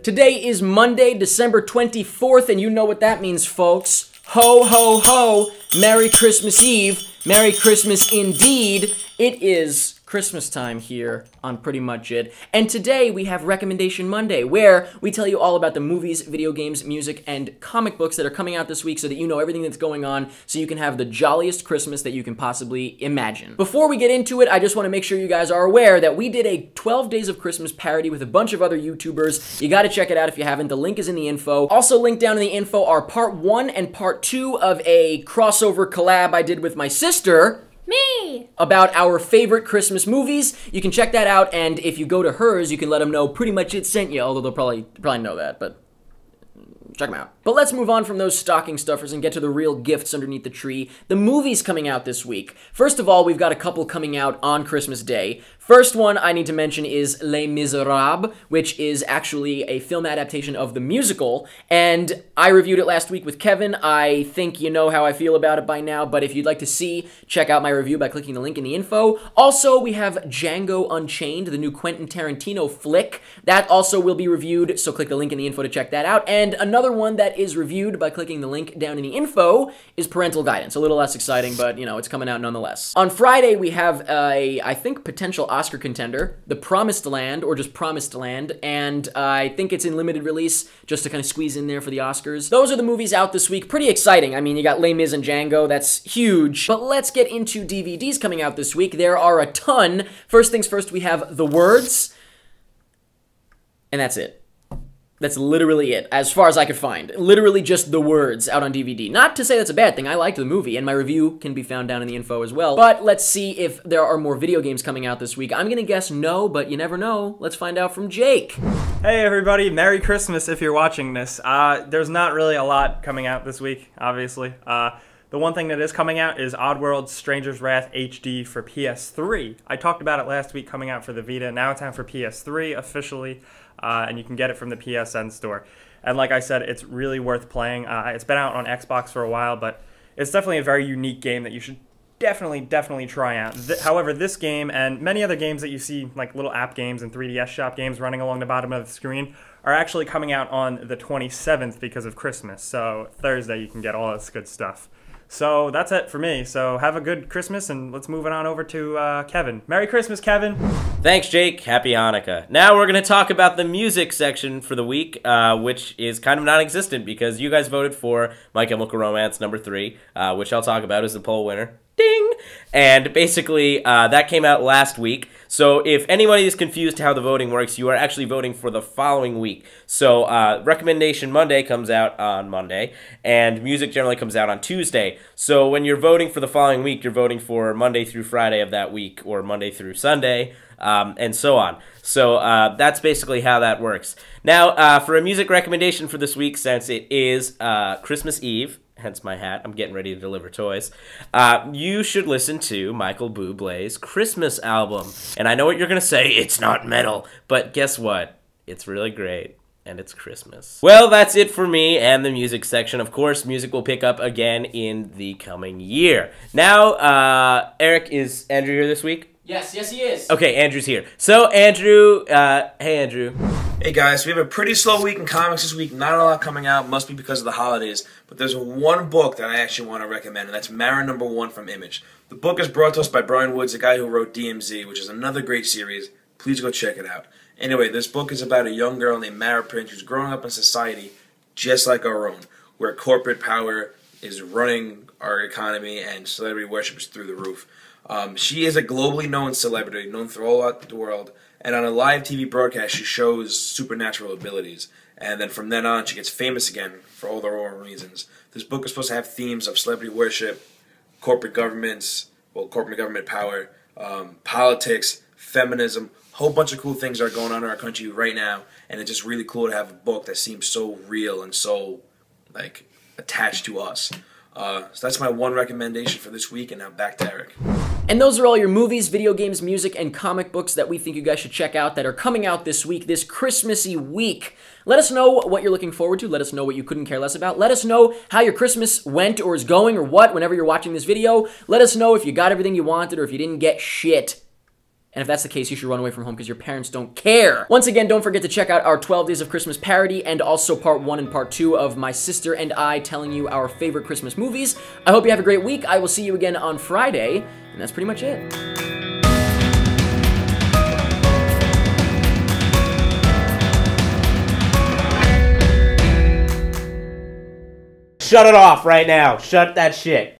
Today is Monday, December 24th, and you know what that means, folks. Ho, ho, ho! Merry Christmas Eve! Merry Christmas indeed! It is Christmas time here on Pretty Much It, and today we have Recommendation Monday, where we tell you all about the movies, video games, music, and comic books that are coming out this week so that you know everything that's going on so you can have the jolliest Christmas that you can possibly imagine. Before we get into it, I just want to make sure you guys are aware that we did a 12 Days of Christmas parody with a bunch of other YouTubers. You gotta check it out if you haven't. The link is in the info. Also linked down in the info are part 1 and part 2 of a crossover collab I did with my sister, me! about our favorite Christmas movies. You can check that out, and if you go to hers, you can let them know Pretty Much It sent you, although they'll probably know that, but check them out. But let's move on from those stocking stuffers and get to the real gifts underneath the tree. The movies coming out this week. First of all, we've got a couple coming out on Christmas Day. First one I need to mention is Les Miserables, which is actually a film adaptation of the musical, and I reviewed it last week with Kevin. I think you know how I feel about it by now, but if you'd like to see, check out my review by clicking the link in the info. Also, we have Django Unchained, the new Quentin Tarantino flick. That also will be reviewed, so click the link in the info to check that out. And another one that is reviewed by clicking the link down in the info is Parental Guidance. A little less exciting, but, you know, it's coming out nonetheless. On Friday, we have I think, potential Oscar contender, The Promised Land, or just Promised Land, and I think it's in limited release, just to kind of squeeze in there for the Oscars. Those are the movies out this week. Pretty exciting. I mean, you got Les Mis and Django. That's huge. But let's get into DVDs coming out this week. There are a ton. First things first, we have The Words, and that's it. That's literally it, as far as I could find. Literally just The Words out on DVD. Not to say that's a bad thing. I liked the movie, and my review can be found down in the info as well. But let's see if there are more video games coming out this week. I'm gonna guess no, but you never know. Let's find out from Jake. Hey everybody, Merry Christmas if you're watching this. There's not really a lot coming out this week, obviously. The one thing that is coming out is Oddworld Stranger's Wrath HD for PS3. I talked about it last week coming out for the Vita. Now it's out for PS3 officially. And you can get it from the PSN store. And like I said, it's really worth playing. It's been out on Xbox for a while, but it's definitely a very unique game that you should definitely try out. However, this game and many other games that you see, like little app games and 3DS shop games running along the bottom of the screen, are actually coming out on the 27th because of Christmas. So Thursday you can get all this good stuff. So that's it for me. So have a good Christmas, and let's move it on over to Kevin. Merry Christmas, Kevin! Thanks, Jake. Happy Hanukkah. Now we're going to talk about the music section for the week, which is kind of non-existent because you guys voted for My Chemical Romance #3, which I'll talk about as the poll winner. Ding! And basically, that came out last week. So if anybody is confused how the voting works, you are actually voting for the following week. So Recommendation Monday comes out on Monday, and music generally comes out on Tuesday. So when you're voting for the following week, you're voting for Monday through Friday of that week, or Monday through Sunday, and so on. So that's basically how that works. Now, for a music recommendation for this week, since it is Christmas Eve, hence my hat, I'm getting ready to deliver toys, you should listen to Michael Bublé's Christmas album. And I know what you're going to say, it's not metal, but guess what? It's really great, and it's Christmas. Well, that's it for me and the music section. Of course, music will pick up again in the coming year. Now, Eric, is Andrew here this week? Yes, he is. Okay, Andrew's here. So, Andrew, hey, Andrew. Hey guys, we have a pretty slow week in comics this week. Not a lot coming out, must be because of the holidays. But there's one book that I actually want to recommend, and that's Mara #1 from Image. The book is brought to us by Brian Woods, the guy who wrote DMZ, which is another great series. Please go check it out. Anyway, this book is about a young girl named Mara Prince who's growing up in society just like our own, where corporate power is running our economy and celebrity worship is through the roof. She is a globally known celebrity, known throughout the world, and on a live TV broadcast she shows supernatural abilities, and then from then on she gets famous again for all the wrong reasons. This book is supposed to have themes of celebrity worship, corporate governments, corporate government power, politics, feminism, a whole bunch of cool things are going on in our country right now, and it's just really cool to have a book that seems so real and so, like, attached to us. So that's my one recommendation for this week, and now back to Eric. And those are all your movies, video games, music, and comic books that we think you guys should check out that are coming out this week, this Christmassy week. Let us know what you're looking forward to. Let us know what you couldn't care less about. Let us know how your Christmas went or is going or what whenever you're watching this video. Let us know if you got everything you wanted or if you didn't get shit. And if that's the case, you should run away from home because your parents don't care. Once again, don't forget to check out our 12 Days of Christmas parody and also part 1 and part 2 of my sister and I telling you our favorite Christmas movies. I hope you have a great week. I will see you again on Friday, and that's pretty much it. Shut it off right now. Shut that shit.